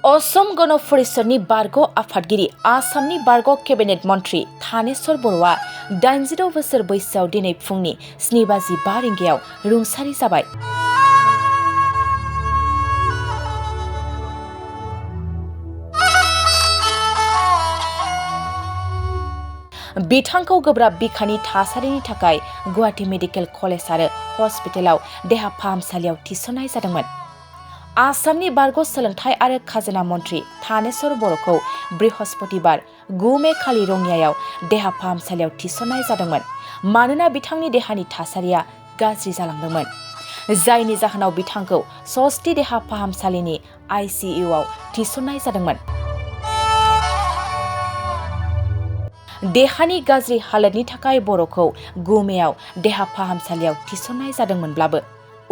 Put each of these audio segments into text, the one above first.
असम गण परिषदनि बारग' आफादगिरि आसामनि बारग' केबिनेट मन्त्रि थानेश्वर बर'आ 86 बोसोर बैसोआव दिनै फुंनि 7:05 रिंगायाव रुंसारि जाबाय। बिथांखौ गोब्राब बिखानि थासारिनि थाखाय गुवाहाटी मेडिकेल कलेज आरो हस्पिटालाव देहा फाहामसालियाव थिसननाय जादोंमोन। आसामनि बारग' सोलोंथाइ आरो खाजोना मन्त्रि थानेश्वर बर'खौ बृहस्पतिबार 9 मे खालि रङियायाव देहा फाहामसालियाव थिसननाय जादोंमोन मानोना बिथांनि देहानि थासारिया गाज्रि जालांदोंमोन, जायनि जाहोनाव बिथांखौ सस्ति देहा फाहामसालिनि ICU आव थिसननाय जादोंमोन। देहानि गाज्रि हालोदनि थाखाय बर'खौ 9 मेआव देहा फाहामसालियाव थिसननाय जादोंमोनब्लाबो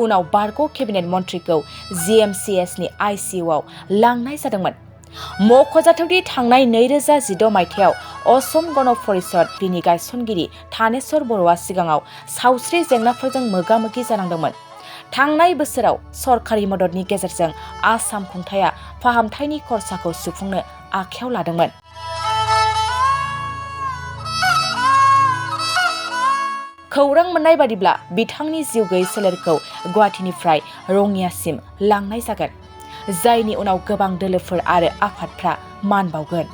उनाव बारग' केबिनेट मन्थ्रिखौ GMCH नि ICU आव लांनाय जादोंमोन। मख'जाथावदि थांनाय 2016 मायथाइयाव असम गण परिषदनि गायसनगिरि थानेश्वर बर'आ सिगाङाव सावस्रि जेंनाफोरजों मोगा-मोगि जानांदोंमोन। थांनाय बोसोराव सरखारि मददनि गेजेरजों आसाम खुंथायआ फाहामथायनि खरसाखौ सुफुंनो आखायाव लादोंमोन। खौरां मोननाय बादिब्ला बिथांनि जिउ गैयै सोलेरखौ गुवाहाटीनिफ्राय रङियासिम लांनाय जागोन, जायनि उनाव गोबां दोलोफोर आरो आफादफ्रा मान बावगोन।